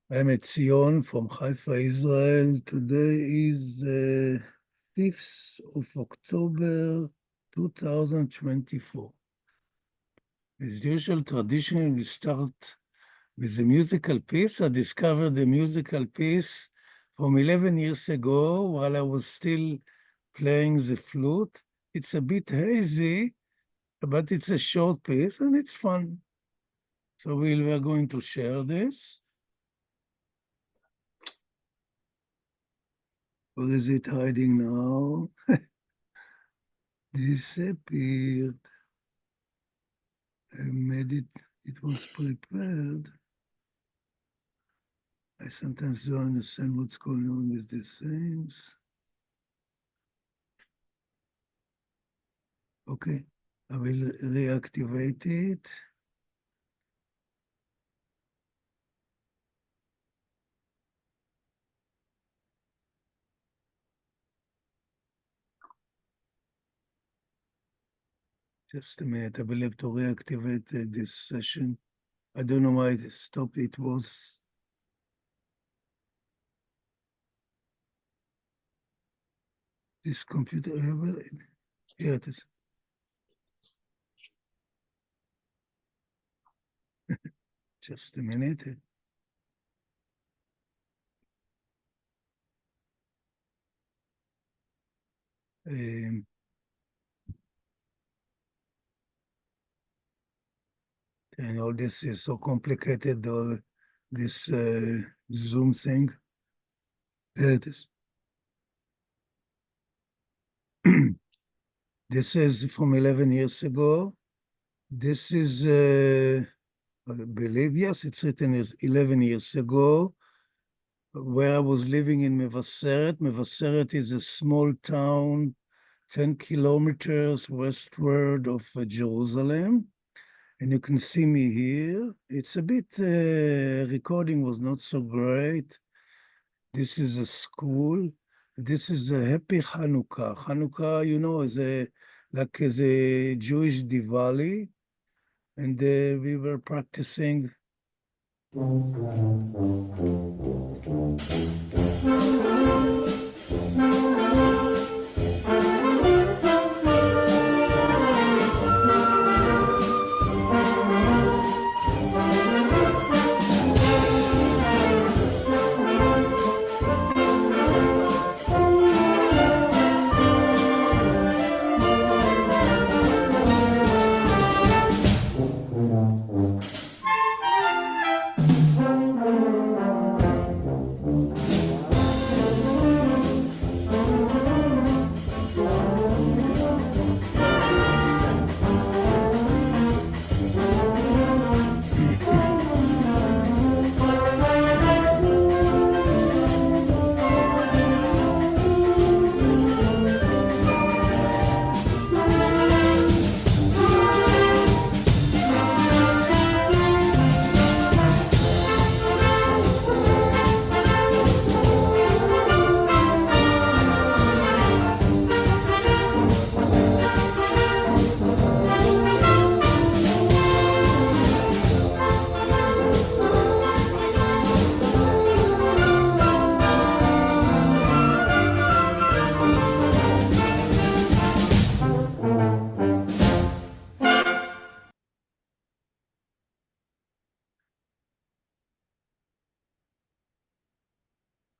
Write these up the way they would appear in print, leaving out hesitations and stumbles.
I'm Etzion from Haifa, Israel. Today is 5th of October 2024. As usual tradition, we start with a musical piece. I discovered the musical piece from 11 years ago while I was still playing the flute. It's a bit hazy, but it's a short piece and it's fun. So we are going to share this. Where is it hiding now? Disappeared. I made it, it was prepared. I sometimes don't understand what's going on with these things. Okay, I will reactivate it. Just a minute, I will have to reactivate this session. I don't know why it stopped. It was this computer. Here it is. Just a minute. And all this is so complicated, all this Zoom thing. There it is. This is from 11 years ago. This is, I believe, yes, it's written as 11 years ago, where I was living in Meherabad. Meherabad is a small town, 10 kilometers westward of Jerusalem. And you can see me here. It's a bit, recording was not so great. This is a school. This is a happy Hanukkah. Hanukkah, you know, is like a Jewish Diwali. And we were practicing.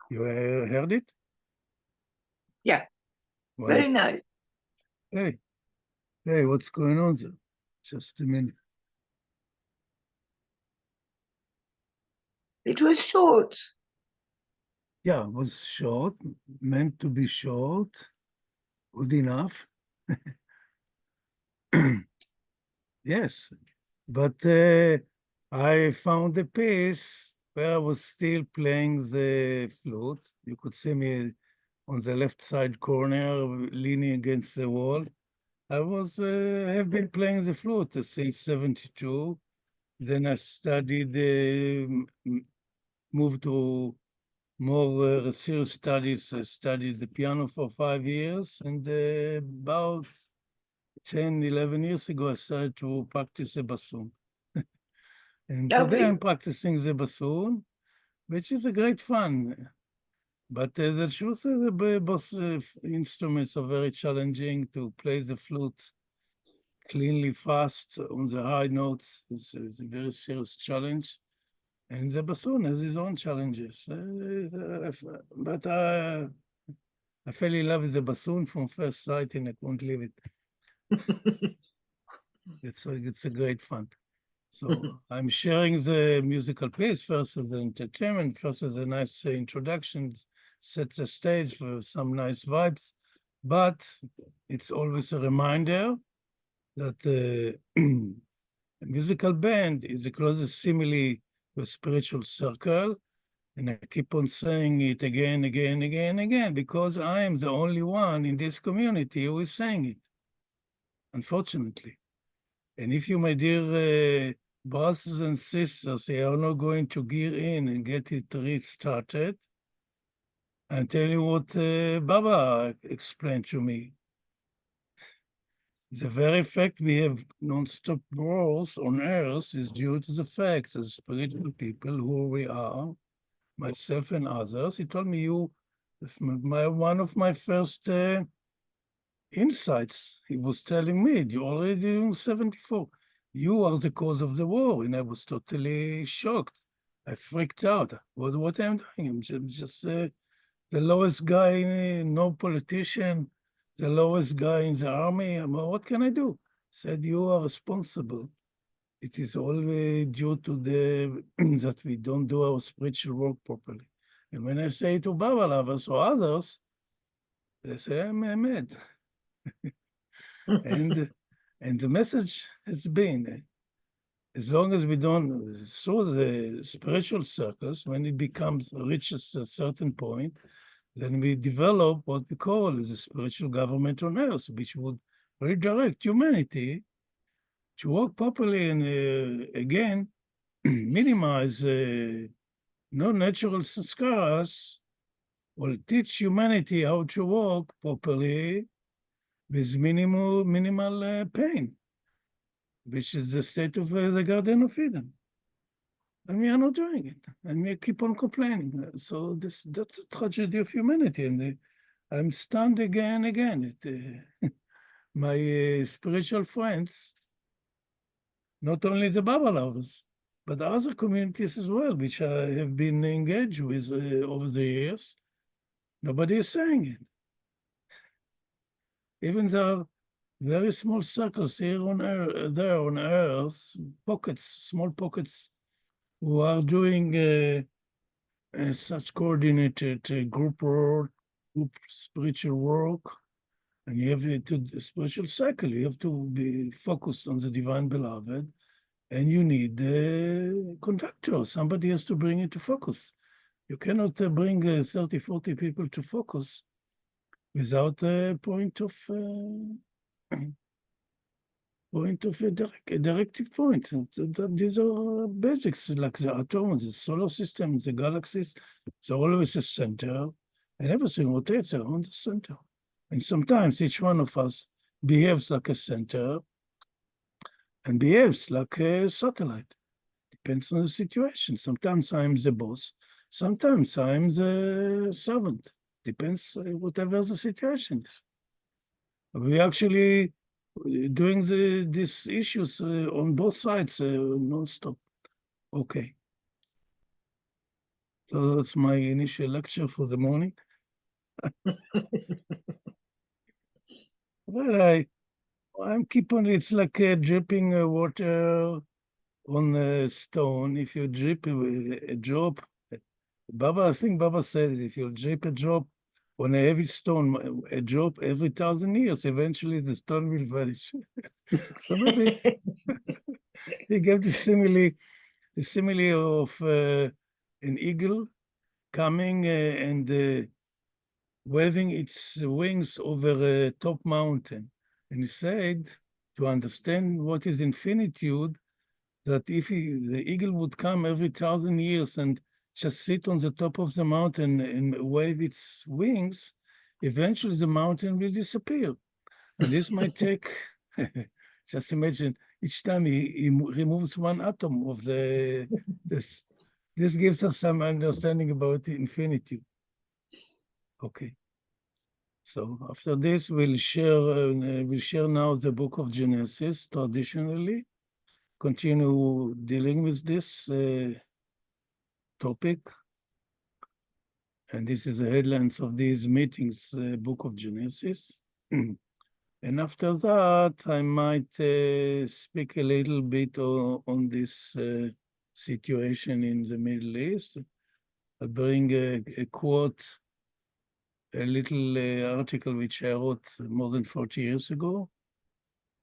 You heard it? Yeah, Wonderful. very nice. Hey, what's going on there? Just a minute. It was short. Yeah, it was short, meant to be short, good enough. Yes, but I found a piece where I was still playing the flute. You could see me on the left side corner, leaning against the wall. I have been playing the flute since 72. Then I studied, moved to more serious studies. I studied the piano for 5 years, and about 10, 11 years ago, I started to practice the bassoon. And today I'm practicing the bassoon. which is a great fun. But the truth is, both instruments are very challenging. To play the flute cleanly, fast on the high notes is a very serious challenge. And the bassoon has his own challenges. But I fell in love with the bassoon from first sight, and I couldn't leave it. It's a great fun. So I'm sharing the musical piece first as an entertainment, first as a nice introduction, set the stage for some nice vibes. But it's always a reminder that a musical band is the closest simile to a spiritual circle. And I keep on saying it again, again, again, again, because I am the only one in this community who is saying it, unfortunately. And if you, my dear brothers and sisters, are not going to gear in and get it restarted, I'll tell you what Baba explained to me. The very fact we have non-stop wars on earth is due to the fact that spiritual people who we are, myself and others, he told me one of my first insights, he was telling me, you're already in 74. You are the cause of the war. And I was totally shocked. I freaked out. What am I doing? I'm just the lowest guy, no politician, the lowest guy in the army. What can I do? Said, you are responsible. It is always due to the that we don't do our spiritual work properly. And when I say to Baba lovers or others, they say, I'm mad. and the message has been, as long as we don't, through the spiritual circles, when it reaches a certain point, then we develop what we call the spiritual government on earth, which would redirect humanity to work properly and again, minimize non-natural sanskaras, will teach humanity how to work properly with minimal pain, which is the state of the Garden of Eden. And we are not doing it, and we keep on complaining. So that's a tragedy of humanity, and I'm stunned again and again. My spiritual friends, not only the Baba lovers, but other communities as well, which I have been engaged with over the years, nobody is saying it. Even though very small circles here on Earth, there on Earth, small pockets, who are doing such coordinated group work, group spiritual work, and you have the spiritual cycle. You have to be focused on the divine beloved, and you need a conductor. Somebody has to bring it to focus. You cannot bring 30, 40 people to focus without a point of a directive point. These are basics, like the atoms, the solar system, the galaxies. They're always a center, and everything rotates around the center. And sometimes each one of us behaves like a center and behaves like a satellite. Depends on the situation. Sometimes I'm the boss. Sometimes I'm the servant. Depends whatever the situation is. We actually doing these issues on both sides non-stop. Okay. So that's my initial lecture for the morning. Well, I'm keeping it's like dripping water on a stone. If you drip a drop, I think Baba said it, if you drip a drop on a heavy stone, a drop every 1,000 years, eventually the stone will vanish. So maybe he gave the simile of an eagle coming and waving its wings over a top mountain. And he said, to understand what is infinitude, that if the eagle would come every 1,000 years and just sit on the top of the mountain and wave its wings, eventually the mountain will disappear. And this might take, just imagine, each time he removes one atom of the This gives us some understanding about the infinitude. Okay. So after this, we'll share now the book of Genesis traditionally. Continue dealing with this topic. And this is the headlines of these meetings, book of Genesis. And after that, I might speak a little bit on this situation in the Middle East. I'll bring a quote, a little article which I wrote more than 40 years ago,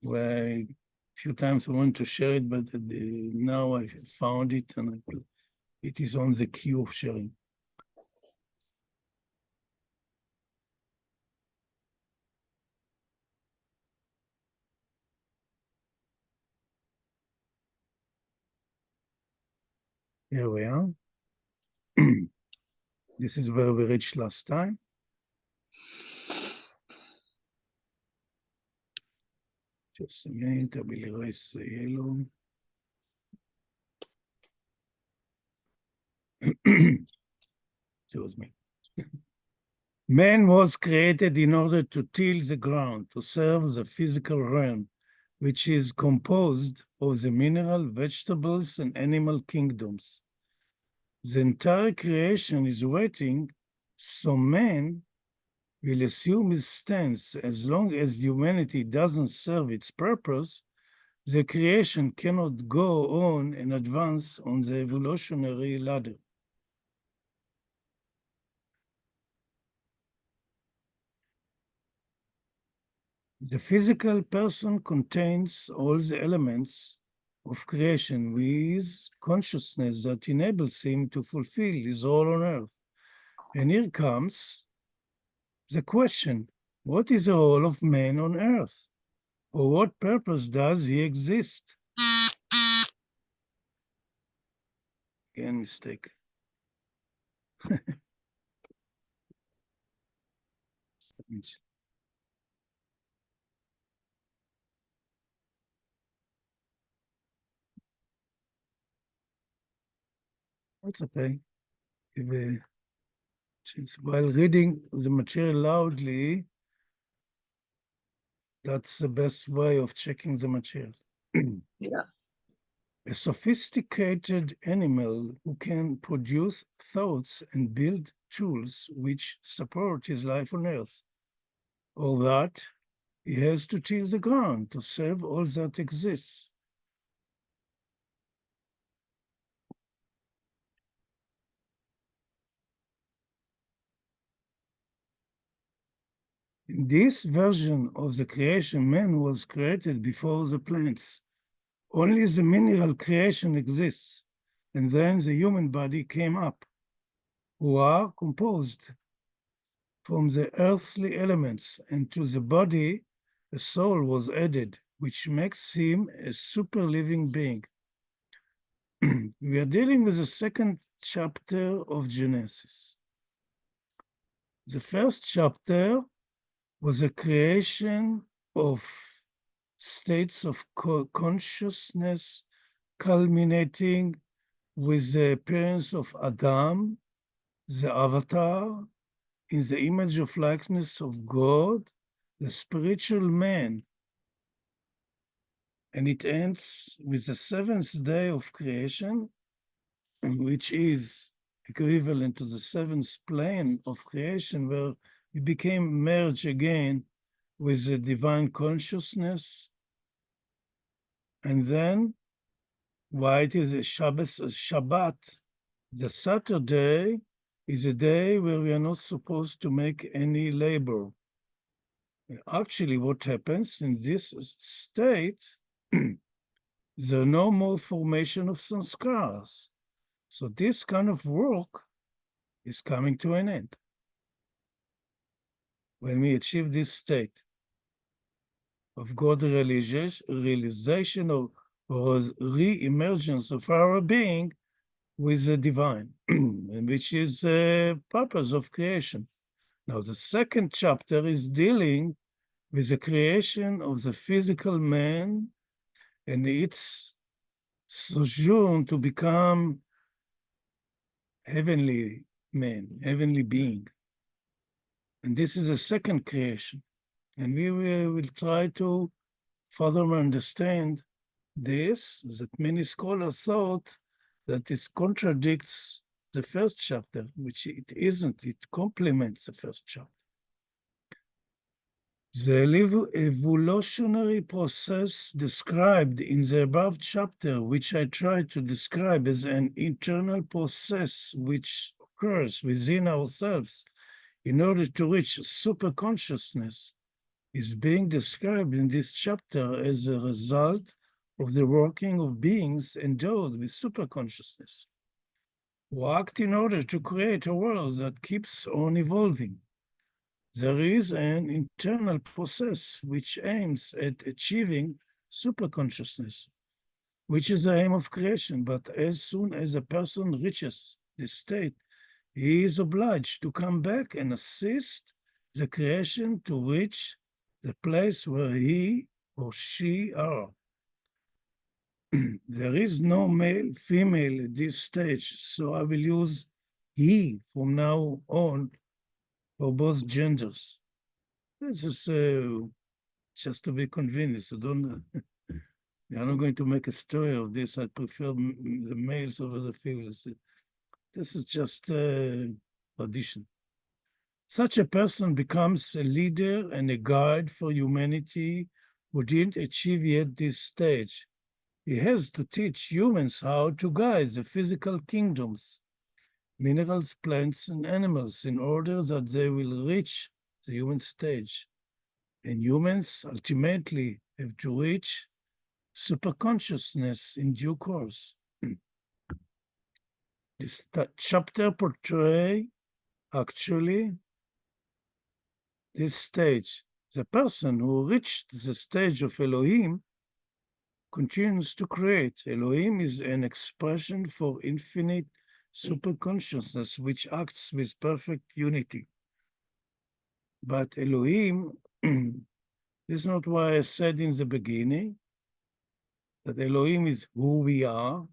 where a few times I wanted to share it, but now I found it and it is on the queue of sharing. Here we are. This is where we reached last time. Just a minute, I will erase the yellow. Excuse me. Man was created in order to till the ground, to serve the physical realm, which is composed of the mineral, vegetables, and animal kingdoms. The entire creation is waiting, so man will assume his stance. As long as humanity doesn't serve its purpose, the creation cannot go on and advance on the evolutionary ladder. The physical person contains all the elements of creation with consciousness that enables him to fulfill his role on earth. And here comes the question, what is the role of man on earth? For what purpose does he exist? Again, mistake. It's okay. While reading the material loudly, that's the best way of checking the material. Yeah. A sophisticated animal who can produce thoughts and build tools which support his life on earth, or that he has to till the ground to serve all that exists. In this version of the creation, man was created before the plants. Only the mineral creation exists, and then the human body came up, who are composed from the earthly elements, and to the body a soul was added, which makes him a super living being. We are dealing with the second chapter of Genesis. The first chapter was a creation of states of consciousness culminating with the appearance of Adam, the avatar, in the image of likeness of God, the spiritual man. And it ends with the seventh day of creation, which is equivalent to the seventh plane of creation, where we became merged again with the divine consciousness. And then, why it is a Shabbat, the Saturday is a day where we are not supposed to make any labor. Actually, what happens in this state, there are no more formation of sanskars. So this kind of work is coming to an end. When we achieve this state of God realization or re-emergence of our being with the divine, which is the purpose of creation. Now, the second chapter is dealing with the creation of the physical man and its sojourn to become heavenly man, heavenly being. And this is a second creation. And we will try to further understand this, that many scholars thought that this contradicts the first chapter, which it isn't. It complements the first chapter. The evolutionary process described in the above chapter, which I tried to describe as an internal process which occurs within ourselves in order to reach superconsciousness, is being described in this chapter as a result of the working of beings endowed with superconsciousness, who act in order to create a world that keeps on evolving. There is an internal process which aims at achieving superconsciousness, which is the aim of creation. But as soon as a person reaches this state, he is obliged to come back and assist the creation to reach the place where he or she are. There is no male, female at this stage, so I will use he from now on for both genders. This is just to be convinced. I'm not going to make a story of this. I prefer the males over the females. This is just tradition. Such a person becomes a leader and a guide for humanity who didn't achieve yet this stage. He has to teach humans how to guide the physical kingdoms, minerals, plants, and animals, in order that they will reach the human stage. And humans ultimately have to reach superconsciousness in due course. This chapter portrays actually this stage. The person who reached the stage of Elohim continues to create. Elohim is an expression for infinite superconsciousness which acts with perfect unity. But Elohim this is not why I said in the beginning that Elohim is who we are,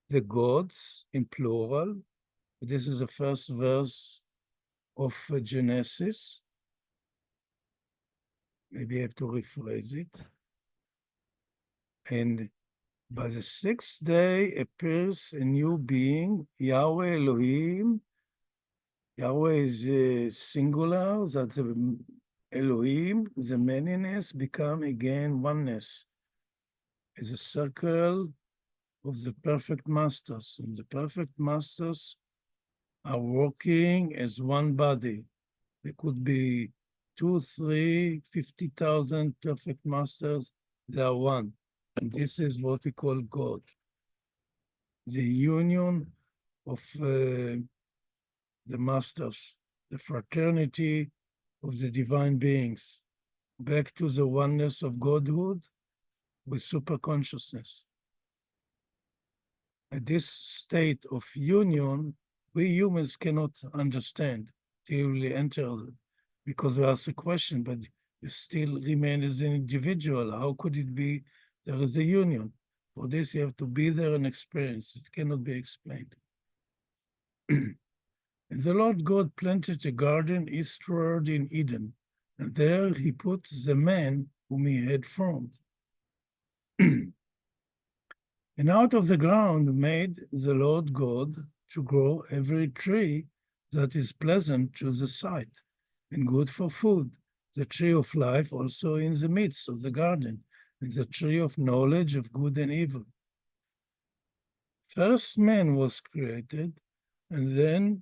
the gods in plural. This is the first verse of Genesis. Maybe I have to rephrase it. And by the sixth day appears a new being, Yahweh Elohim. Yahweh is singular, that the Elohim, the manyness, become again oneness. Is a circle of the perfect masters. And the perfect masters are working as one body. There could be 2, 3, 50,000 perfect masters. They are one. And this is what we call God. The union of the masters, the fraternity of the divine beings, back to the oneness of Godhood with superconsciousness. At this state of union, we humans cannot understand till we enter, because we ask a question, but you still remain as an individual. How could it be there is a union? For this, you have to be there and experience. It cannot be explained. And the Lord God planted a garden eastward in Eden, and there he put the man whom he had formed. And out of the ground made the Lord God to grow every tree that is pleasant to the sight and good for food, the tree of life also in the midst of the garden, and the tree of knowledge of good and evil. First man was created, and then,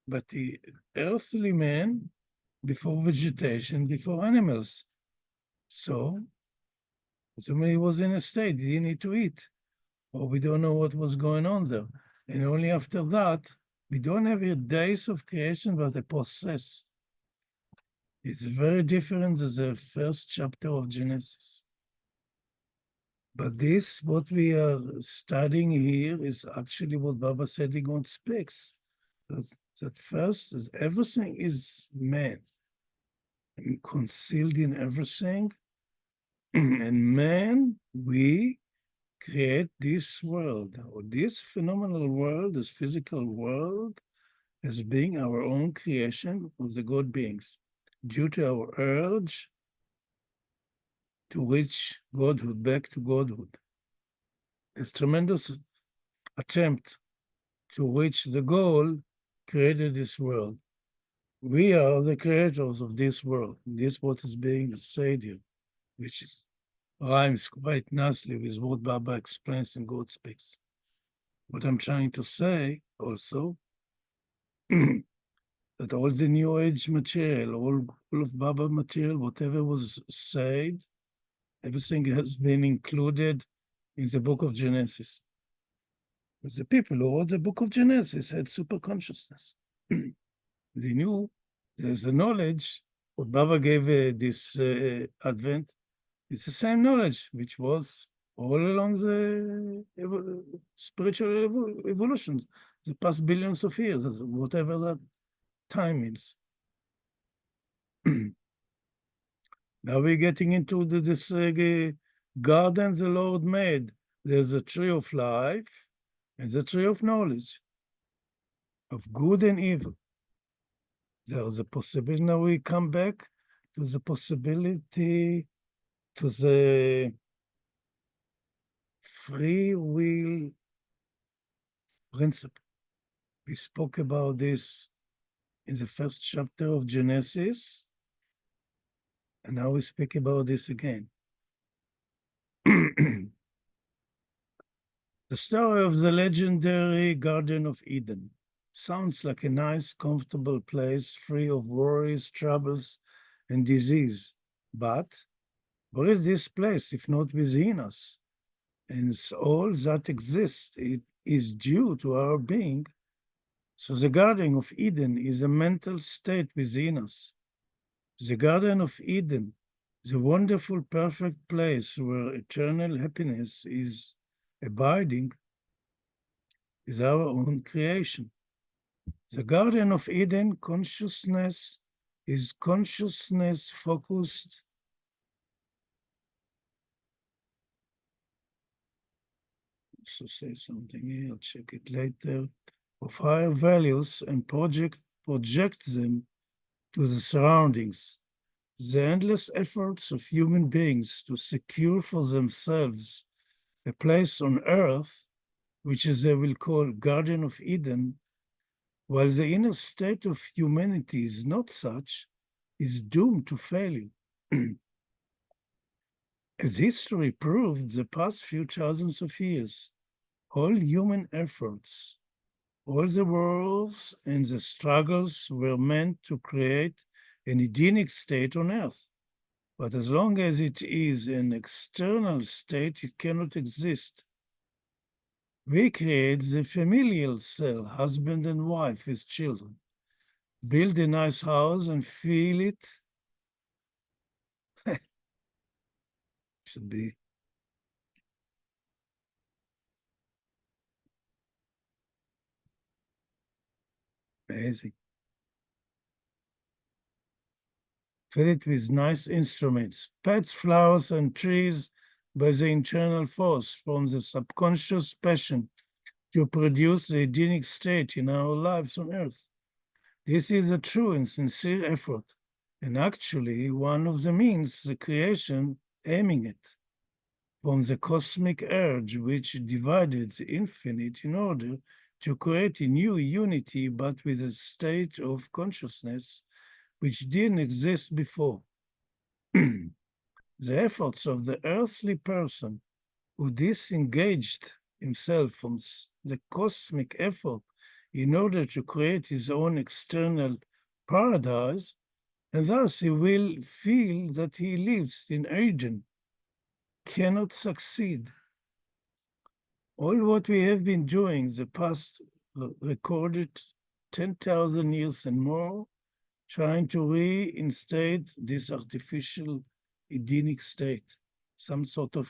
but the earthly man before vegetation, before animals. So he was in a state, he didn't need to eat, or we don't know what was going on there. And only after that, we don't have here days of creation, but a process. It's very different than the first chapter of Genesis. But this, what we are studying here, is actually what Baba Sedigon speaks. That first, is everything is man, and concealed in everything. And man, we create this world, or this phenomenal world, this physical world, as being our own creation of the God beings, due to our urge to reach Godhood, back to Godhood. This tremendous attempt to reach the goal created this world. We are the creators of this world. This what is being said here, which is rhymes quite nicely with what Baba explains in God Speaks. What I'm trying to say also, that all the New Age material, all of Baba material, whatever was said, everything has been included in the book of Genesis. But the people who wrote the book of Genesis had super consciousness. They knew there's the knowledge, what Baba gave this Advent, it's the same knowledge which was all along the spiritual evolution, the past billions of years, whatever that time means. Now we're getting into this garden the Lord made. There's a tree of life and the tree of knowledge, of good and evil. There's a possibility, now we come back to the possibility, to the free will principle. We spoke about this in the first chapter of Genesis, and now we speak about this again. The story of the legendary Garden of Eden sounds like a nice, comfortable place free of worries, troubles, and disease. But where is this place if not within us? And all that exists, it is due to our being. So the Garden of Eden is a mental state within us. The Garden of Eden, the wonderful, perfect place where eternal happiness is abiding, is our own creation. The Garden of Eden consciousness is consciousness focused so say something here, I'll check it later, of higher values and project them to the surroundings. The endless efforts of human beings to secure for themselves a place on earth, which is they will call Garden of Eden, while the inner state of humanity is not such, is doomed to failure. As history proved the past few thousands of years, all human efforts, all the wars and the struggles were meant to create an Edenic state on earth. But as long as it is an external state, it cannot exist. We create the familial cell, husband and wife with children, build a nice house and feel it. Should be amazing. Fill it with nice instruments, pets, flowers, and trees by the internal force from the subconscious passion to produce the Edenic state in our lives on earth. This is a true and sincere effort, and actually one of the means the creation aiming at, from the cosmic urge which divided the infinite in order to create a new unity, but with a state of consciousness which didn't exist before. The efforts of the earthly person who disengaged himself from the cosmic effort in order to create his own external paradise, and thus he will feel that he lives in Eden, cannot succeed. All what we have been doing the past recorded 10,000 years and more, trying to reinstate this artificial Edenic state, some sort of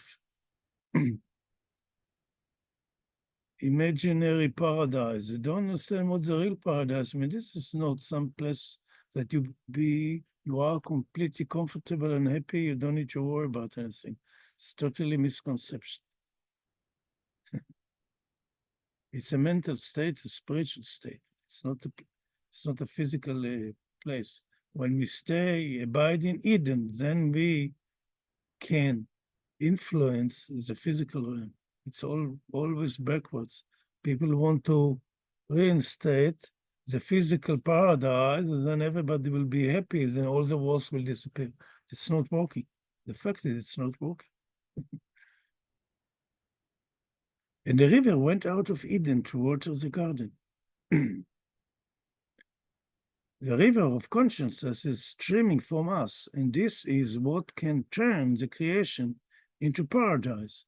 imaginary paradise. I don't understand what the real paradise means. This is not some place that you are completely comfortable and happy. You don't need to worry about anything. It's totally misconception. It's a mental state, a spiritual state. It's not a physical place. When we abide in Eden, then we can influence the physical realm. It's always backwards. People want to reinstate the physical paradise, and then everybody will be happy, then all the wars will disappear. It's not working. The fact is, it's not working. And the river went out of Eden to water the garden. The river of consciousness is streaming from us, and this is what can turn the creation into paradise,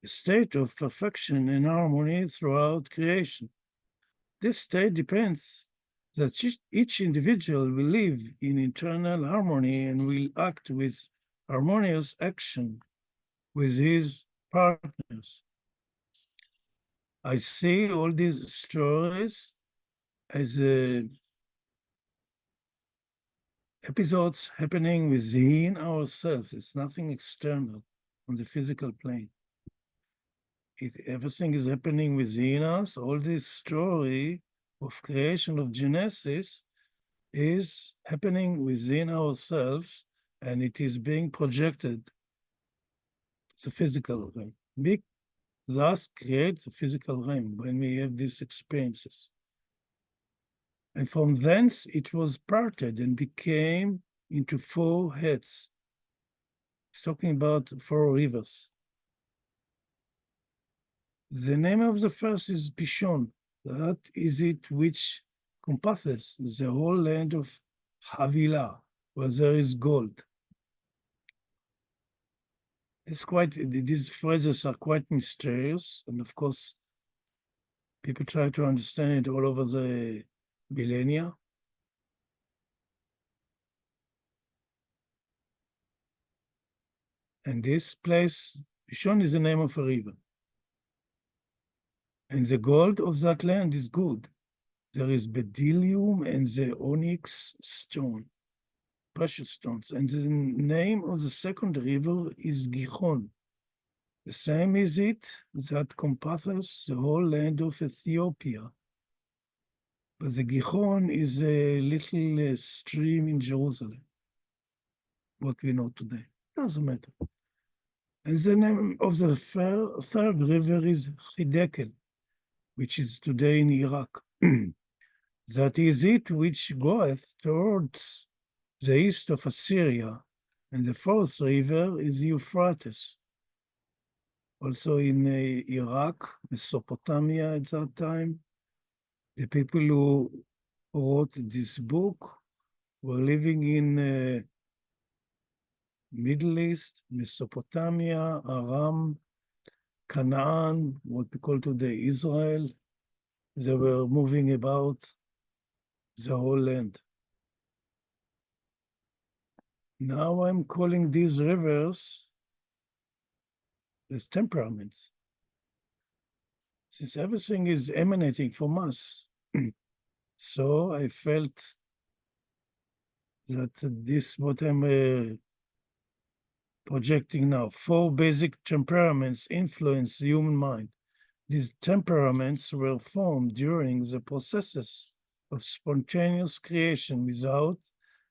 a state of perfection and harmony throughout creation. This state depends that each individual will live in internal harmony and will act with harmonious action with his partners. I see all these stories as episodes happening within ourselves. It's nothing external on the physical plane. Everything is happening within us. All this story of creation of Genesis is happening within ourselves, and it is being projected to the physical realm. We thus create the physical realm when we have these experiences. And from thence it was parted and became into 4 heads. It's talking about 4 rivers. The name of the first is Pishon. That is it which compasses the whole land of Havilah, where there is gold. These phrases are quite mysterious, and of course, people try to understand it all over the millennia. And this place, Pishon, is the name of a river. And the gold of that land is good. There is bdellium and the onyx stone, precious stones. And the name of the second river is Gihon. The same is it that compasses the whole land of Ethiopia. But the Gihon is a little stream in Jerusalem, what we know today. Doesn't matter. And the name of the third river is Hidekel, which is today in Iraq. That is it which goeth towards the east of Assyria, and the fourth river is Euphrates. Also in Iraq, Mesopotamia at that time, the people who wrote this book were living in Middle East, Mesopotamia, Aram, Canaan, what we call today Israel. They were moving about the whole land. Now I'm calling these rivers as temperaments. Since everything is emanating from us, so I felt that this, what I'm projecting now, 4 basic temperaments influence the human mind. These temperaments were formed during the processes of spontaneous creation without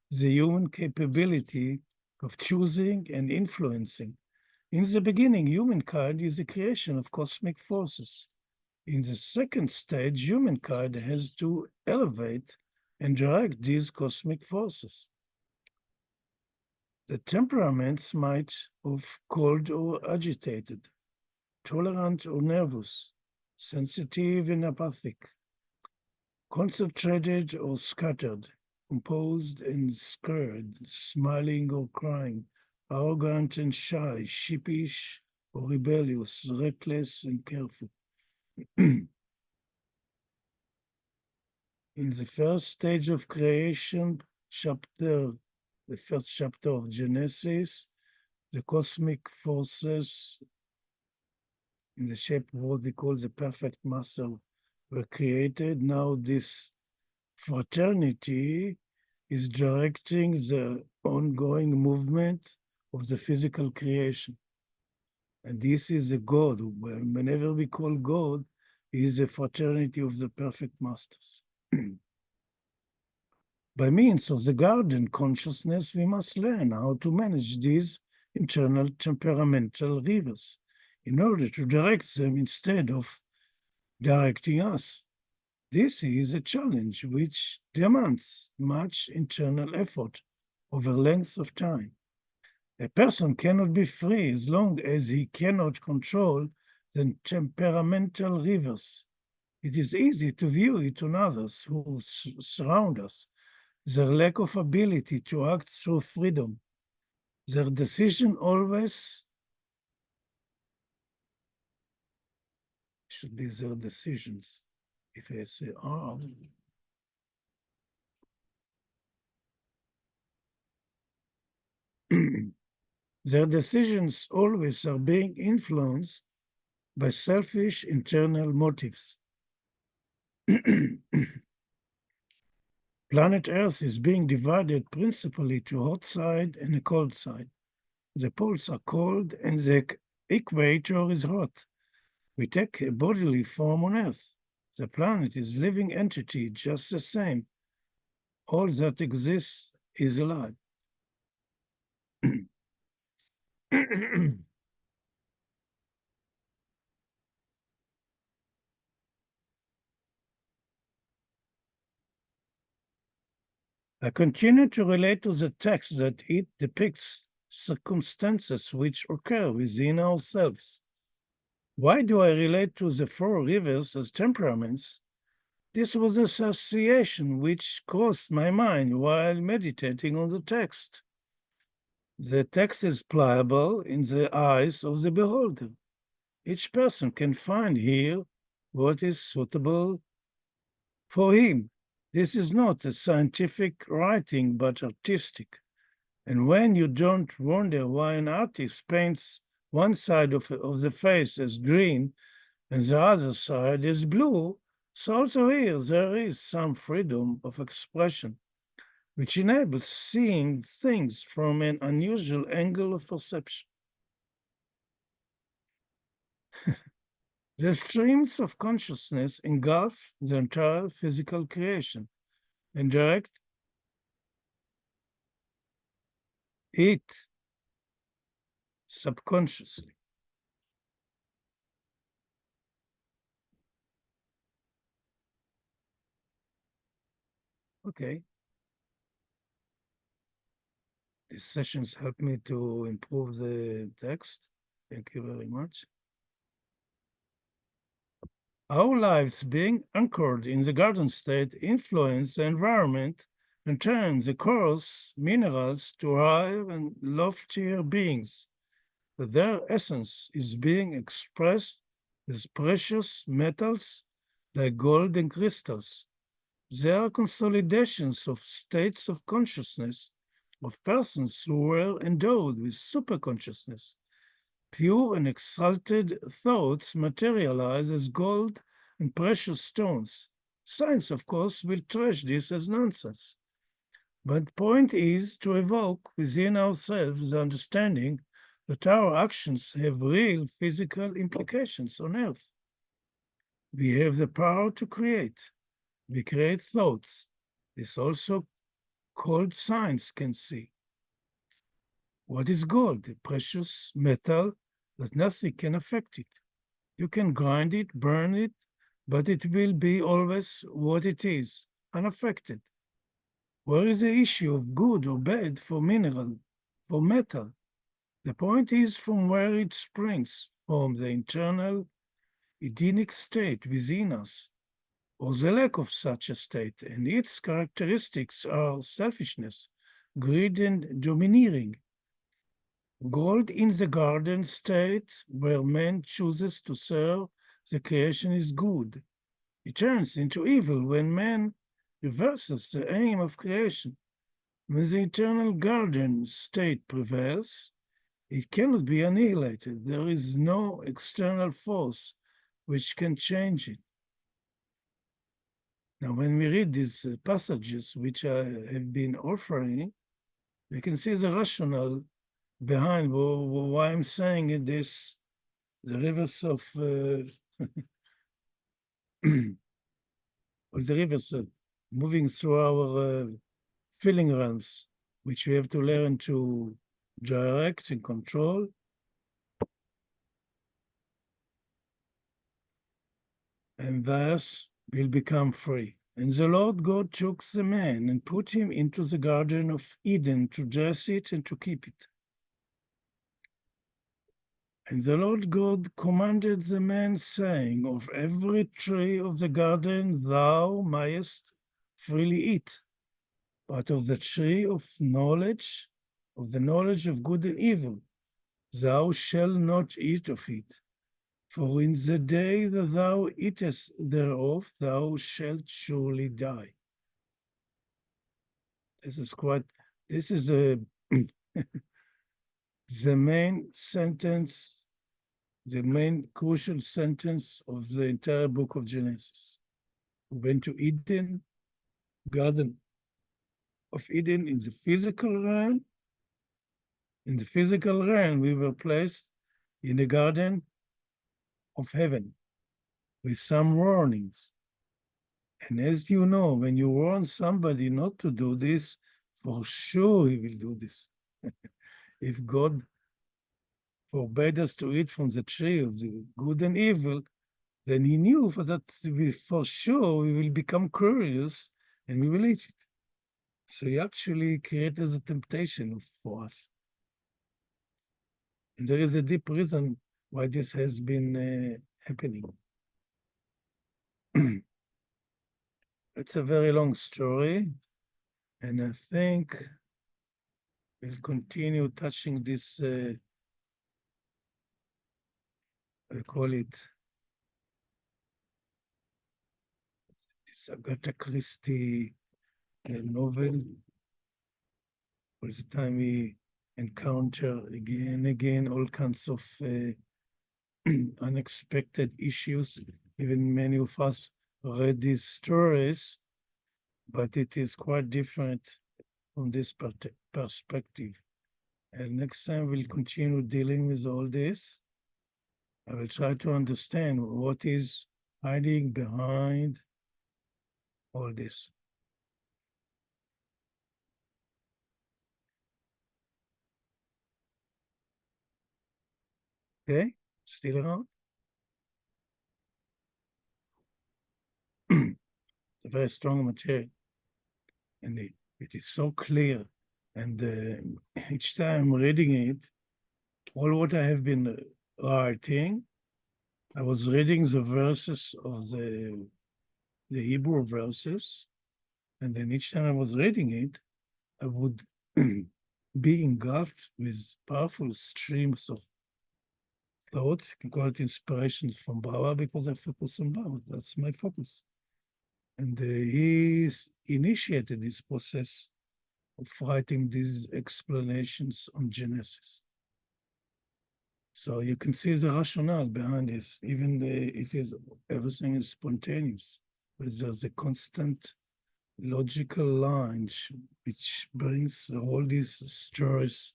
the human capability of choosing and influencing. In the beginning, humankind is a creation of cosmic forces. In the second stage, humankind has to elevate and direct these cosmic forces. The temperaments might of cold or agitated, tolerant or nervous, sensitive and apathic, concentrated or scattered, composed and scared, smiling or crying, arrogant and shy, sheepish or rebellious, reckless and careful. In the first stage of creation, the first chapter of Genesis, the cosmic forces in the shape of what we call the perfect master were created. Now this fraternity is directing the ongoing movement of the physical creation. And this is a God. Whenever we call God, is a fraternity of the perfect masters. By means of the garden consciousness, we must learn how to manage these internal temperamental rivers in order to direct them instead of directing us. This is a challenge which demands much internal effort over length of time. A person cannot be free as long as he cannot control the temperamental rivers. It is easy to view it on others who surround us, their lack of ability to act through freedom, their decision always should be their decisions. If I say are, their decisions always are being influenced by selfish internal motives. Planet Earth is being divided principally to a hot side and a cold side. The poles are cold and the equator is hot. We take a bodily form on Earth. The planet is a living entity just the same. All that exists is alive. I continue to relate to the text that it depicts circumstances which occur within ourselves. Why do I relate to the four rivers as temperaments? This was an association which crossed my mind while meditating on the text. The text is pliable in the eyes of the beholder. Each person can find here what is suitable for him. This is not a scientific writing, but artistic. And when you don't wonder why an artist paints one side of the face as green and the other side as blue, so also here there is some freedom of expression, which enables seeing things from an unusual angle of perception. The streams of consciousness engulf the entire physical creation and direct it subconsciously. Okay. These sessions help me to improve the text. Thank you very much. Our lives being anchored in the garden state influence the environment and turn the coarse minerals to higher and loftier beings. Their essence is being expressed as precious metals like gold and crystals. They are consolidations of states of consciousness of persons who were endowed with superconsciousness. Pure and exalted thoughts materialize as gold and precious stones. Science, of course, will trash this as nonsense. But the point is to evoke within ourselves the understanding that our actions have real physical implications on Earth. We have the power to create. We create thoughts. This also called science can see. What is gold? A precious metal that nothing can affect it. You can grind it, burn it, but it will be always what it is, unaffected. Where is the issue of good or bad for mineral, for metal? The point is from where it springs, from the internal Edenic state within us, or the lack of such a state, and its characteristics are selfishness, greed, and domineering. Gold in the garden state, where man chooses to serve the creation, is good. It turns into evil when man reverses the aim of creation. When the eternal garden state prevails, it cannot be annihilated. There is no external force which can change it. Now, when we read these passages which I have been offering, we can see the rationale behind why I'm saying this, the rivers of of the rivers moving through our feeling realms, which we have to learn to direct and control. And thus will become free. And the Lord God took the man and put him into the Garden of Eden to dress it and to keep it. And the Lord God commanded the man, saying, of every tree of the garden thou mayest freely eat, but of the tree of the knowledge of good and evil, thou shalt not eat of it. For in the day that thou eatest thereof, thou shalt surely die. This is the main sentence, the main crucial sentence of the entire book of Genesis. We went to Eden, Garden of Eden in the physical realm. In the physical realm, we were placed in the garden of heaven with some warnings. And as you know, when you warn somebody not to do this, for sure he will do this. If God forbade us to eat from the tree of the good and evil, then he knew that for sure we will become curious and we will eat it. So he actually created a temptation for us. And there is a deep reason why this has been happening. It's a very long story, and I think we'll continue touching this, I call it, this Agatha Christie novel. All the time we encounter again and again all kinds of unexpected issues. Even many of us read these stories, but it is quite different from this perspective. And next time we'll continue dealing with all this. I will try to understand what is hiding behind all this. Okay, still around? It's a very strong material, and it is so clear. And each time reading it, all what I have been writing, I was reading the verses of the Hebrew verses, and then each time I was reading it, I would be engulfed with powerful streams of thoughts. You can call it inspirations from Baba, because I focus on Baba. That's my focus. And he's initiated this process of writing these explanations on Genesis. So you can see the rationale behind this. Even it is everything is spontaneous, but there's a constant logical line which brings all these stories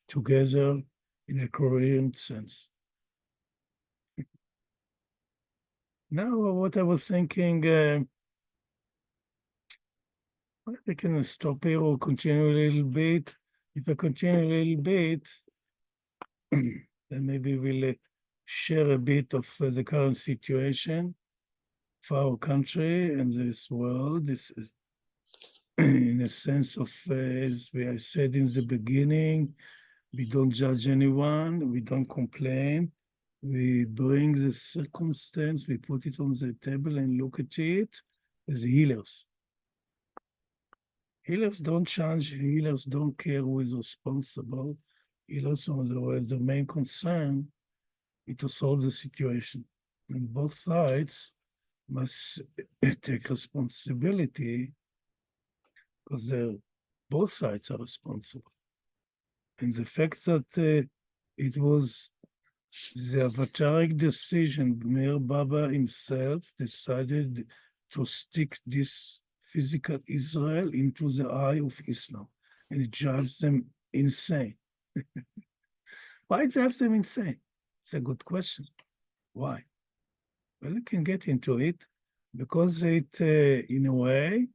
together in a coherent sense. Now, what I was thinking, I can stop here or continue a little bit. If I continue a little bit, then maybe we'll share a bit of the current situation for our country and this world. This is in a sense of, as I said in the beginning, we don't judge anyone, we don't complain. We bring the circumstance, we put it on the table and look at it as healers. Healers don't change, healers don't care who is responsible. Healers are the main concern is to solve the situation. And both sides must take responsibility, because both sides are responsible. And the fact that it was the avataric decision, Meherabad himself decided to stick this physical Israel into the eye of Islam, and it drives them insane. Why it drives them insane? It's a good question. Why? Well, I can get into it because it, in a way,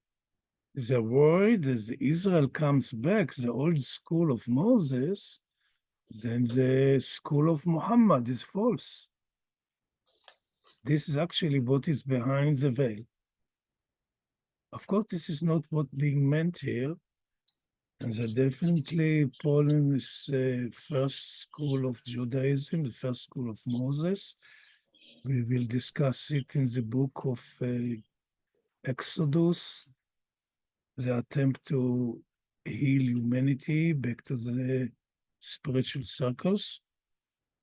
the word as Israel comes back, the old school of Moses, then the school of Muhammad is false. This is actually what is behind the veil. Of course, this is not what being meant here. And that definitely Poland is the first school of Judaism, the first school of Moses. We will discuss it in the book of Exodus, the attempt to heal humanity back to the spiritual circles,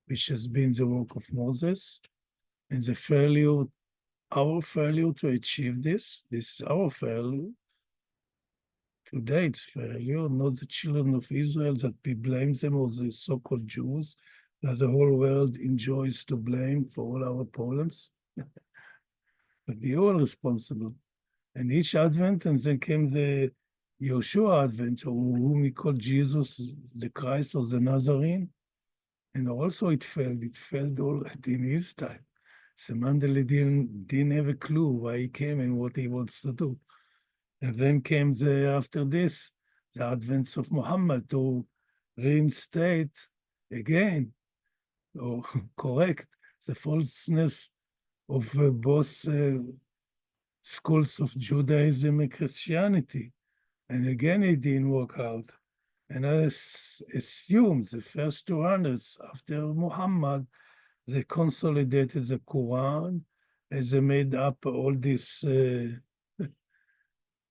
which has been the work of Moses, and the failure, our failure to achieve this. This is our failure. Today it's failure, not the children of Israel that we blame them, or the so-called Jews that the whole world enjoys to blame for all our problems. But we all responsible. And each Advent, and then came the Yeshua Advent, or whom we call Jesus, the Christ of the Nazarene. And also it failed. It failed already in his time. So Mandela didn't have a clue why he came and what he wants to do. And then came after this, the advent of Muhammad to reinstate again, or correct, the falseness of both schools of Judaism and Christianity. And again, it didn't work out. And I assume the first 200s after Muhammad, they consolidated the Quran as they made up all this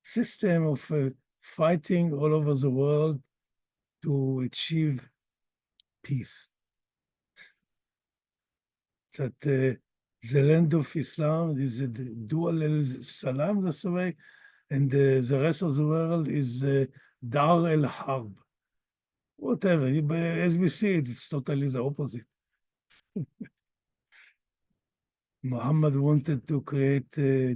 system of fighting all over the world to achieve peace. That the land of Islam is a dual al-Salam, that's the way, and the rest of the world is Dar el-Harb. Whatever, but as we see it, it's totally the opposite. Muhammad wanted to create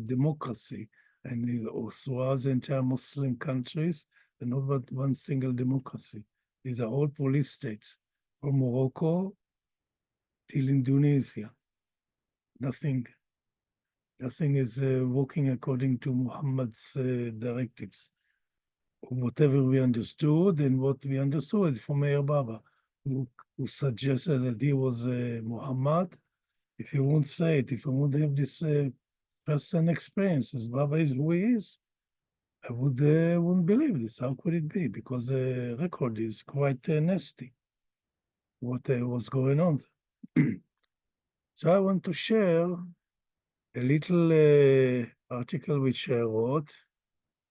democracy, and throughout the entire Muslim countries, and not but one single democracy. These are all police states, from Morocco till Indonesia. Nothing is working according to Muhammad's directives. Whatever we understood, and what we understood from Meherabad, who suggested that he was Muhammad. If he won't say it, if he won't have this first-hand experience, as Baba is who he is, I wouldn't believe this. How could it be? Because the record is quite nasty. What was going on? So I want to share a little article which I wrote,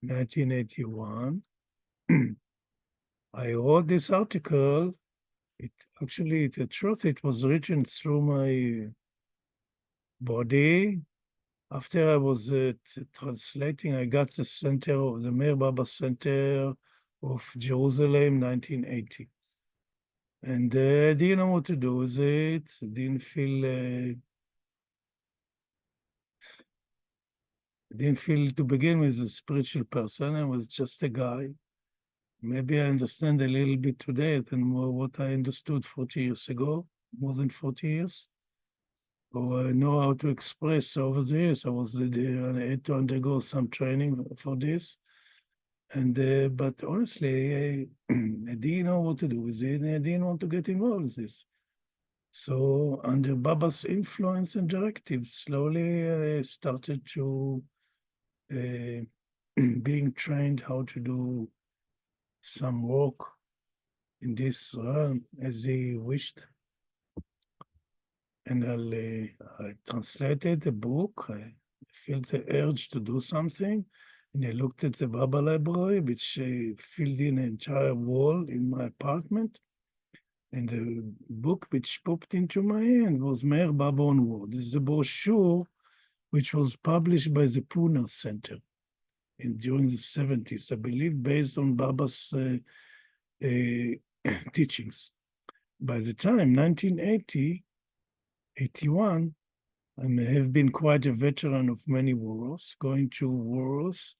1981. I wrote this article. The truth, it was written through my body. After I was translating, I got the center of the Meherabad Center of Jerusalem, 1980. And I didn't know what to do with it. I didn't feel to begin with a spiritual person. I was just a guy. Maybe I understand a little bit today than what I understood 40 years ago, more than 40 years. Or I know how to express over the years. I had to undergo some training for this. And but honestly, I didn't know what to do with it, and I didn't want to get involved with this. So under Baba's influence and directives, slowly I started to being trained how to do some work in this realm as he wished. And I translated the book. I felt the urge to do something. And I looked at the Baba library, which filled in an entire wall in my apartment. And the book which popped into my hand was Meherabad Onward. This is a brochure which was published by the Pune Center during the 70s, I believe, based on Baba's teachings. By the time, 1980, 81, I may have been quite a veteran of many wars, going to wars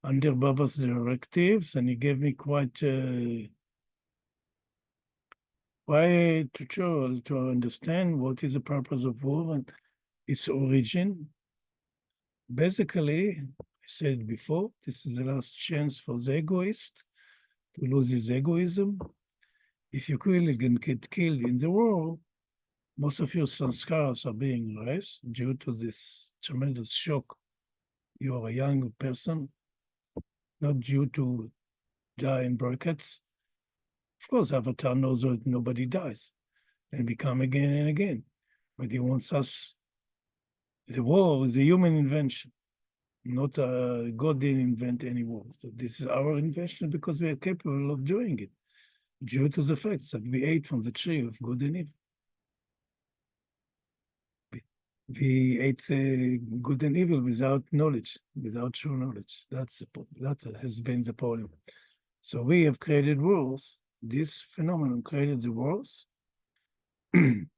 under Baba's directives, and he gave me quite tutorial to understand what is the purpose of war. And its origin. Basically, I said before, this is the last chance for the egoist to lose his egoism. If you clearly can get killed in the war, most of your sanskars are being erased due to this tremendous shock. You are a young person, not due to die in brackets. Of course, Avatar knows that nobody dies and become again and again. But he wants us, the war is a human invention, not God didn't invent any war. So this is our invention because we are capable of doing it, due to the fact that we ate from the tree of good and evil. We ate good and evil without knowledge, without true knowledge. That has been the problem. So we have created wars. This phenomenon created the wars. In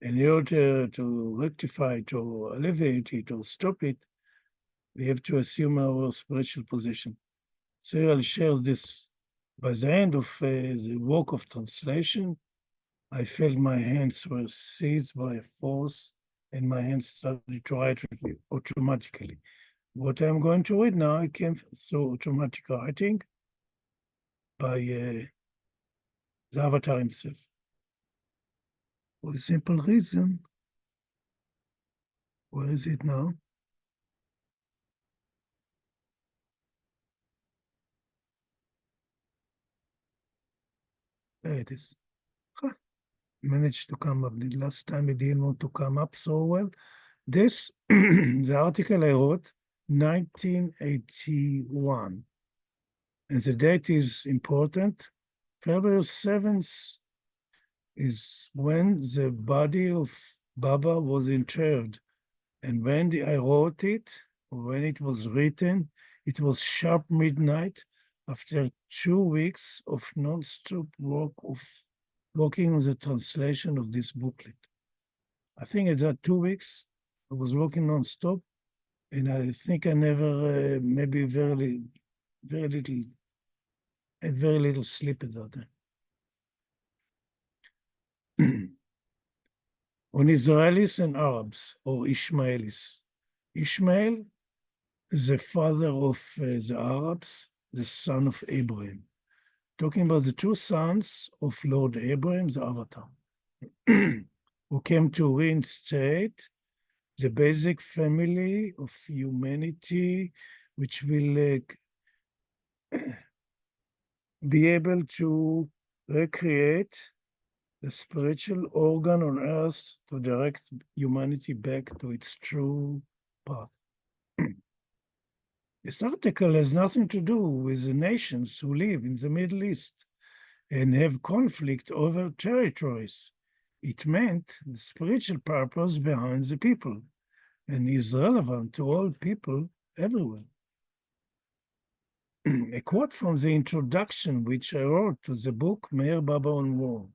order to rectify, to alleviate it, or stop it, we have to assume our spiritual position. Cyril shares this. By the end of the work of translation, I felt my hands were seized by a force and my hands started to write automatically. What I'm going to read now, it came through automatic writing by the Avatar himself. For the simple reason, where is it now? There it is. Huh. Managed to come up. The last time it didn't want to come up so well. This, the article I wrote, 1981. And the date is important. February 7th is when the body of Baba was interred. And when I wrote it, or when it was written, it was sharp midnight after 2 weeks of non-stop work of working on the translation of this booklet. I think at that 2 weeks, I was working non-stop, and I think I never, maybe very little, had very little sleep at that time. On Israelis and Arabs, or Ishmaelis. Ishmael is the father of the Arabs, the son of Abraham. Talking about the two sons of Lord Abraham, the Avatar, who came to reinstate the basic family of humanity, which will be able to recreate the spiritual organ on earth to direct humanity back to its true path. This article has nothing to do with the nations who live in the Middle East and have conflict over territories. It meant the spiritual purpose behind the people and is relevant to all people everywhere. A quote from the introduction which I wrote to the book Meherabad on War.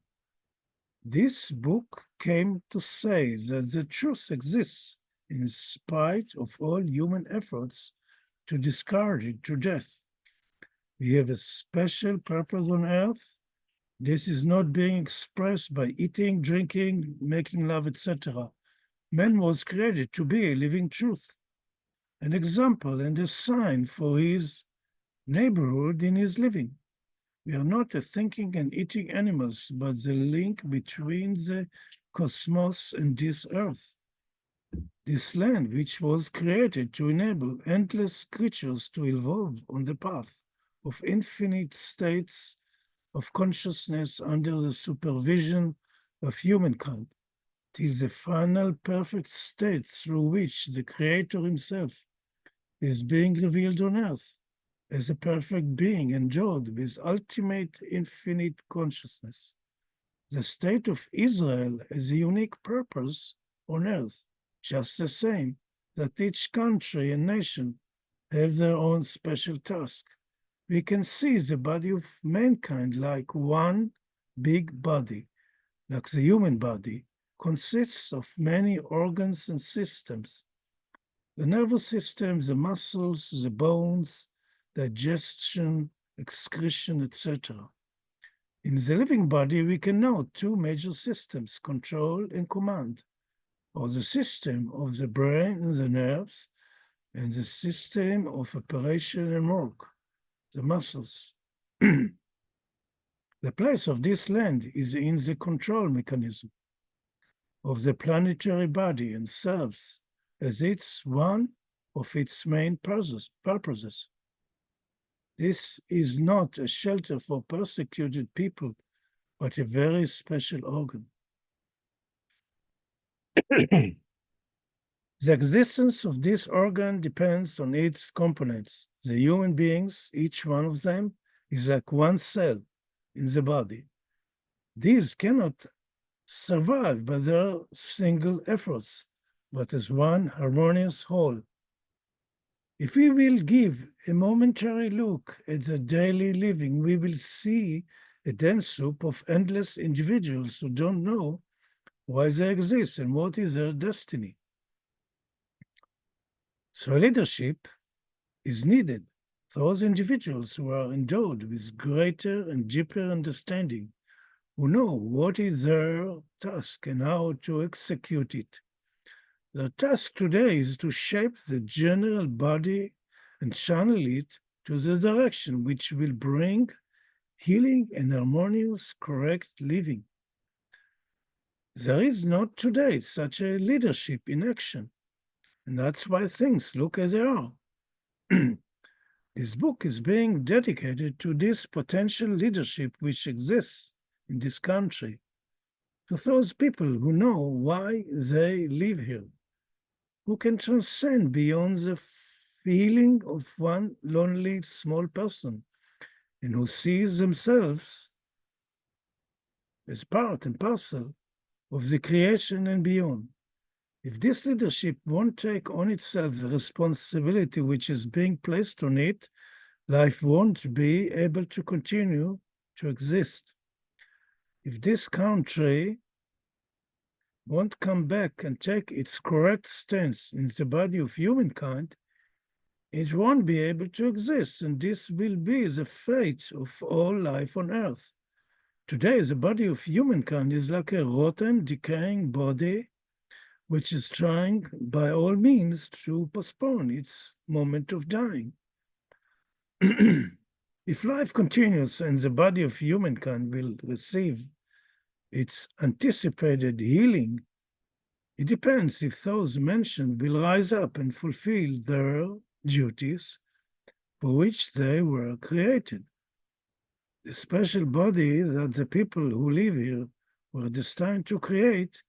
This book came to say that the truth exists in spite of all human efforts to discard it to death. We have a special purpose on earth. This is not being expressed by eating, drinking, making love, etc. Man was created to be a living truth, an example and a sign for his neighborhood in his living. We are not a thinking and eating animals, but the link between the cosmos and this earth. This land, which was created to enable endless creatures to evolve on the path of infinite states of consciousness under the supervision of humankind, till the final perfect state through which the Creator himself is being revealed on earth as a perfect being endowed with ultimate infinite consciousness. The state of Israel has a unique purpose on earth, just the same that each country and nation have their own special task. We can see the body of mankind like one big body, like the human body, consists of many organs and systems. The nervous system, the muscles, the bones, digestion, excretion, etc. In the living body, we can note two major systems, control and command. or the system of the brain and the nerves, and the system of operation and work, the muscles. The place of this land is in the control mechanism of the planetary body and serves as its one of its main purposes. This is not a shelter for persecuted people, but a very special organ. The existence of this organ depends on its components. The human beings, each one of them, is like one cell in the body. These cannot survive by their single efforts, but as one harmonious whole. If we will give a momentary look at the daily living, we will see a dense soup of endless individuals who don't know why they exist and what is their destiny. So leadership is needed. Those individuals who are endowed with greater and deeper understanding, who know what is their task and how to execute it. The task today is to shape the general body and channel it to the direction which will bring healing and harmonious, correct living. There is not today such a leadership in action, and that's why things look as they are. This book is being dedicated to this potential leadership which exists in this country, to those people who know why they live here, who can transcend beyond the feeling of one lonely small person, and who sees themselves as part and parcel of the creation and beyond. If this leadership won't take on itself the responsibility which is being placed on it, life won't be able to continue to exist. If this country won't come back and take its correct stance in the body of humankind, it won't be able to exist, and this will be the fate of all life on earth. Today, the body of humankind is like a rotten, decaying body which is trying by all means to postpone its moment of dying. If life continues and the body of humankind will receive its anticipated healing, it depends if those mentioned will rise up and fulfill their duties for which they were created. The special body that the people who live here were destined to create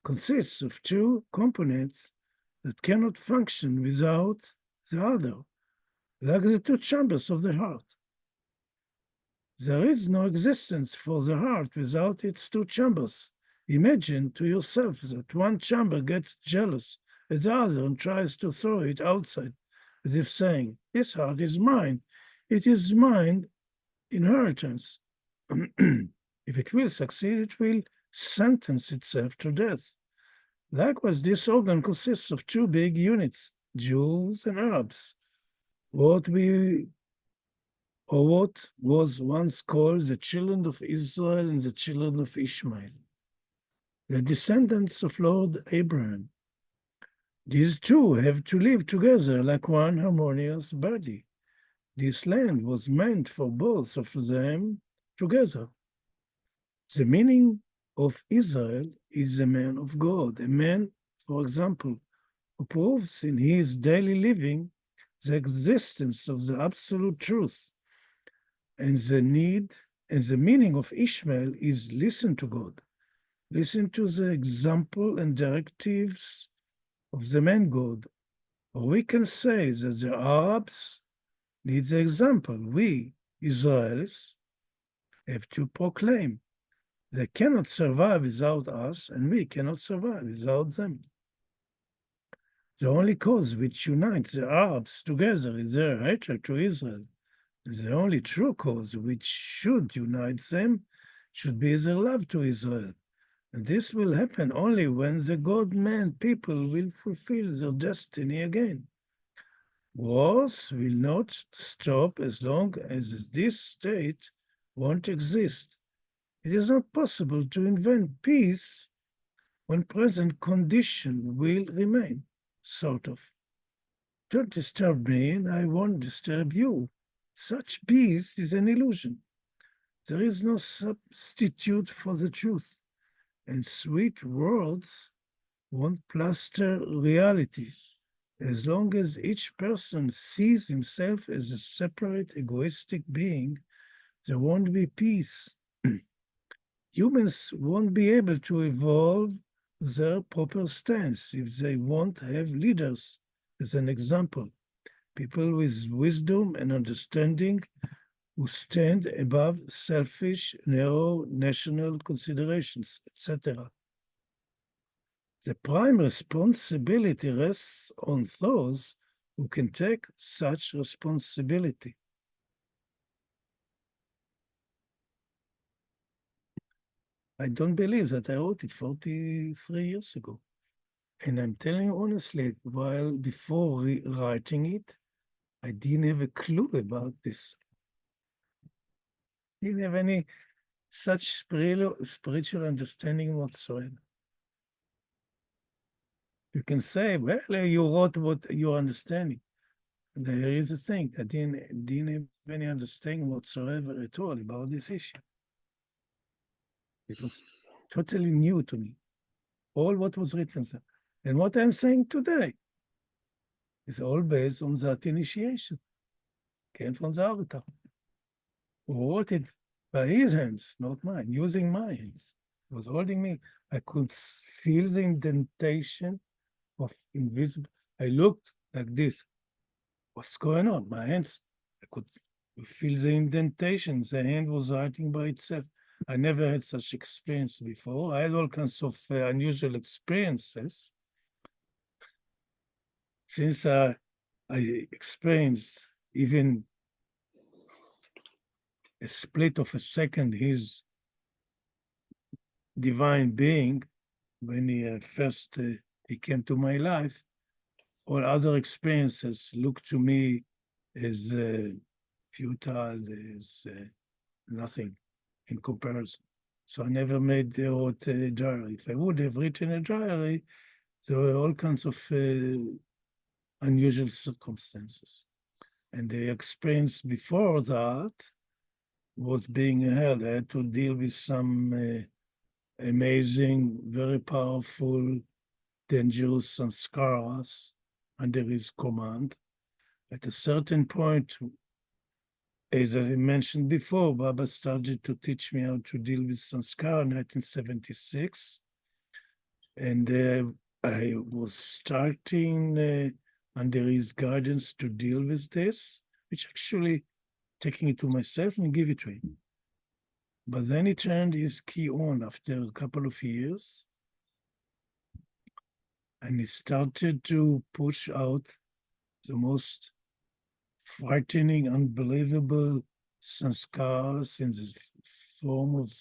consists of two components that cannot function without the other, like the two chambers of the heart. There is no existence for the heart without its two chambers. Imagine to yourself that one chamber gets jealous at the other and tries to throw it outside, as if saying, "This heart is mine. It is mine inheritance." If it will succeed, it will sentence itself to death. Likewise, this organ consists of two big units, Jews and Arabs, what was once called the children of Israel and the children of Ishmael, the descendants of Lord Abraham. These two have to live together like one harmonious body. This land was meant for both of them together. The meaning of Israel is a man of God, a man, for example, who proves in his daily living the existence of the absolute truth. And the meaning of Ishmael is listen to God. Listen to the example and directives of the man God. Or we can say that the Arabs need the example. We, Israelis, have to proclaim. They cannot survive without us, and we cannot survive without them. The only cause which unites the Arabs together is their hatred to Israel. The only true cause which should unite them should be their love to Israel. And this will happen only when the God-man people will fulfill their destiny again. Wars will not stop as long as this state won't exist. It is not possible to invent peace when present condition will remain, sort of. Don't disturb me, and I won't disturb you. Such peace is an illusion. There is no substitute for the truth, and sweet words won't plaster reality. As long as each person sees himself as a separate, egoistic being, there won't be peace. Humans won't be able to evolve their proper stance if they won't have leaders as an example, people with wisdom and understanding who stand above selfish, narrow national considerations, etc. The prime responsibility rests on those who can take such responsibility. I don't believe that I wrote it 43 years ago. And I'm telling you honestly, while before writing it, I didn't have a clue about this. Didn't have any such spiritual understanding whatsoever. You can say, well, you wrote what you're understanding. There is a thing. I didn't have any understanding whatsoever at all about this issue. It was totally new to me. All what was written there. And what I'm saying today is all based on that initiation. Came from the Avatar, who wrote it by his hands, not mine, using my hands. He was holding me. I could feel the indentation of invisible. I looked like this. What's going on? My hands, I could feel the indentation. The hand was writing by itself. I never had such experience before. I had all kinds of unusual experiences. Since I experienced even a split of a second his divine being when he first he came to my life, all other experiences looked to me as futile, as nothing in comparison. So I never wrote a diary. If I would have written a diary, there were all kinds of unusual circumstances. And the experience before that was being held. I had to deal with some amazing, very powerful, dangerous sanskaras under his command. At a certain point, as I mentioned before, Baba started to teach me how to deal with sanskara in 1976. And I was starting under his guidance to deal with this, which actually taking it to myself and give it to him. But then he turned his key on after a couple of years, and he started to push out the most frightening, unbelievable sanskars in the form of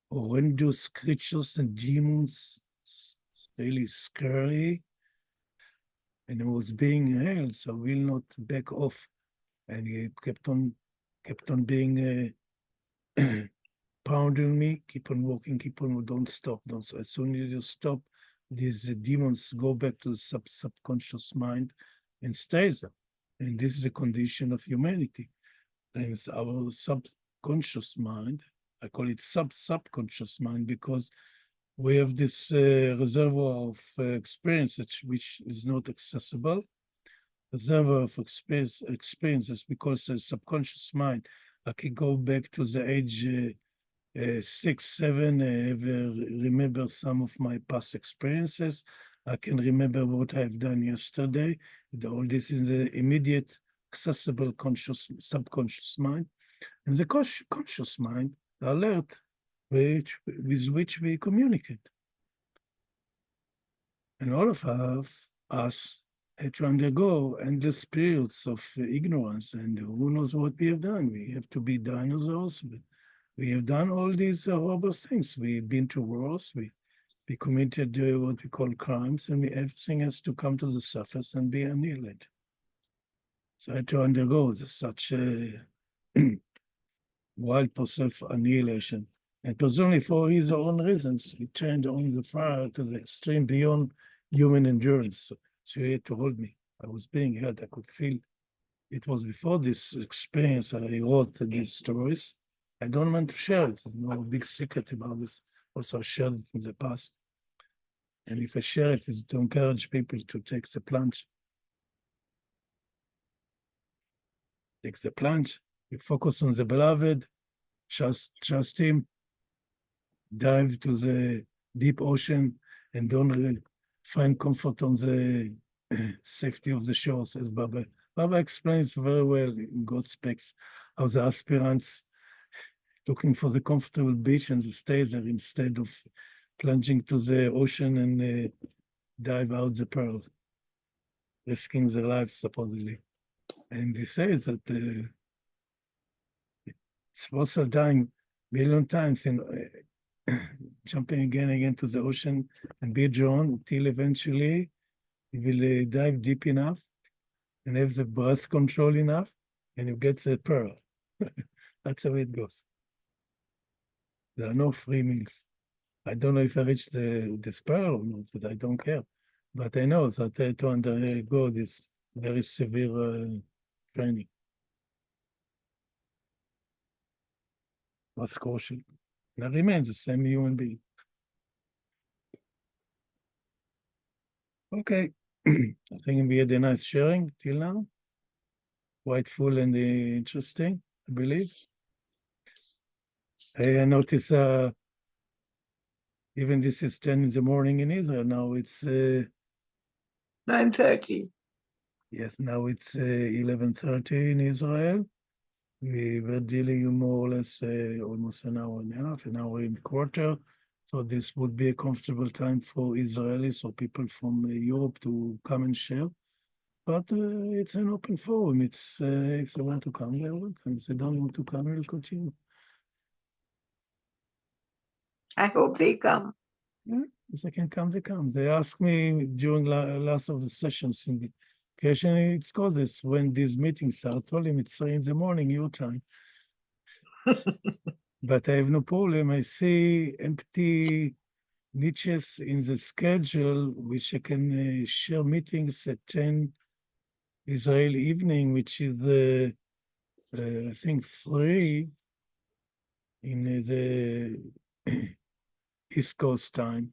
horrendous creatures and demons. It's really scary. And it was being held, so I will not back off. And he kept on being pounding me, keep on walking, keep on, don't stop, don't stop. As soon as you stop, these demons go back to the subconscious mind and stays there. And this is a condition of humanity. And it's our subconscious mind. I call it subconscious mind because we have this reservoir of experiences which is not accessible. Reservoir of experiences because the subconscious mind. I can go back to the age 6, 7, remember some of my past experiences. I can remember what I've done yesterday. All this is the immediate, accessible, subconscious mind. And the conscious mind, the alert, with which we communicate. And all of us had to undergo endless periods of ignorance, and who knows what we have done. We have to be dinosaurs. We have done all these horrible things. We've been to wars. We committed what we call crimes, and everything has to come to the surface and be annihilated. So I had to undergo such a wild process of annihilation. And presumably for his own reasons, he turned on the fire to the extreme beyond human endurance. So he had to hold me. I was being held. I could feel. It was before this experience I wrote these stories. I don't want to share it. There's no big secret about this. Also, I shared it in the past. And if I share it, it's to encourage people to take the plunge. Take the plunge. You focus on the beloved. Trust him. Dive to the deep ocean and don't find comfort on the safety of the shore, says Baba. Baba explains very well in God's specs how the aspirants looking for the comfortable beach and the stay there instead of plunging to the ocean and dive out the pearl, risking their lives supposedly. And he says that it's also dying a million times in jumping again to the ocean and be drawn until eventually you will dive deep enough and have the breath control enough and you get the pearl. That's how it goes. There are no free meals. I don't know if I reached this pearl or not, but I don't care. But I know that I had to undergo this very severe training. Was crucial. And I remain the same human being. Okay. I think we had a nice sharing till now. Quite full and interesting, I believe. I notice even this is 10 in the morning in Israel. Now it's 9:30. yes, now it's 11:30 in Israel. We were dealing more or less almost an hour and a half, an hour and a quarter. So this would be a comfortable time for Israelis or people from Europe to come and share. But it's an open forum. It's if they want to come, they're welcome. If they don't want to come, we'll continue. I hope they come. Yeah, if they can come, they come. They asked me during last of the sessions in the occasionally it's causes when these meetings are. I told him it's 3 in the morning, your time. But I have no problem. I see empty niches in the schedule, which I can share meetings at 10 Israeli evening, which is I think 3 in the East Coast time.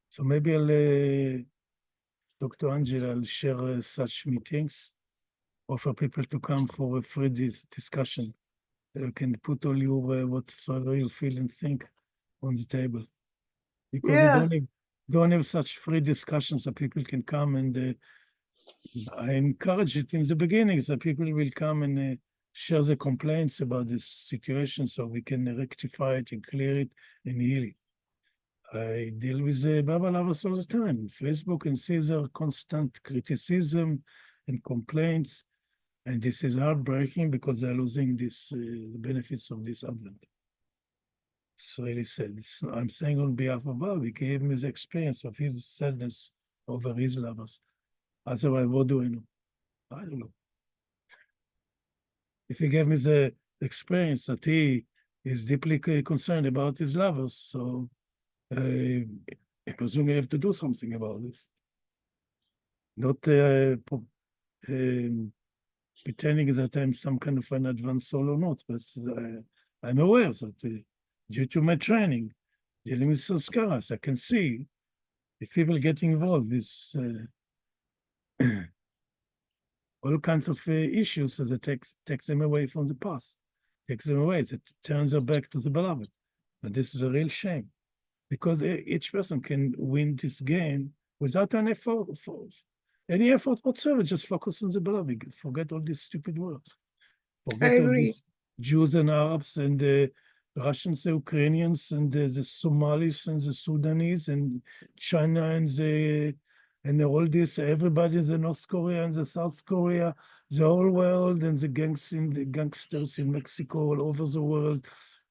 So maybe I'll, Dr. Angela, I'll share such meetings, offer people to come for a free discussion. You can put all your whatsoever you feel and think on the table. Because we don't have such free discussions that people can come and I encourage it in the beginning so people will come and share the complaints about this situation so we can rectify it and clear it and heal it. I deal with Baba lovers all the time on Facebook and see their constant criticism and complaints. And this is heartbreaking because they're losing this the benefits of this Advent. It's really sad. I'm saying on behalf of Baba, he gave me the experience of his sadness over his lovers. Otherwise, what do I know? I don't know. If he gave me the experience that he is deeply concerned about his lovers, so I presume you have to do something about this. Not pretending that I'm some kind of an advanced soul or not, but I'm aware that due to my training, dealing with sanskaras, I can see if people get involved with all kinds of issues that takes them away from the path, takes them away, that turns them back to the beloved. And this is a real shame. Because each person can win this game without any effort whatsoever. Just focus on the beloved. Forget all these stupid words. Forget all these Jews and Arabs and the Russians, the Ukrainians, and the Somalis and the Sudanese and China and all this. Everybody, the North Korea and the South Korea, the whole world, and the gangsters in Mexico, all over the world.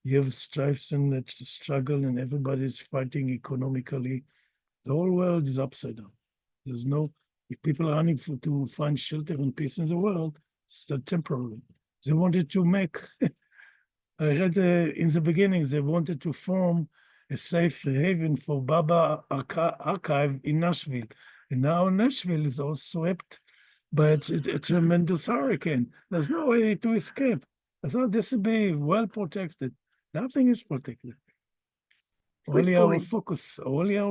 You have strifes and struggle, and everybody's fighting economically. The whole world is upside down. There's no, if people are running to find shelter and peace in the world, it's still temporary. They wanted to make I read in the beginning they wanted to form a safe haven for Baba Archive in Nashville. And now Nashville is all swept by a tremendous hurricane. There's no way to escape. I thought this would be well protected. Nothing is protected. Good Only our point.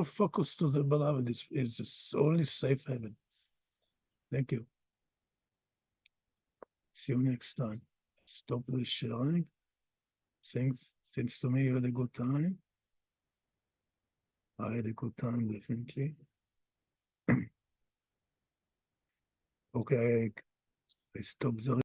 focus to the beloved is just only safe haven. Thank you. See you next time. Stop the sharing. Seems to me you had a good time. I had a good time, definitely. Okay, I stop the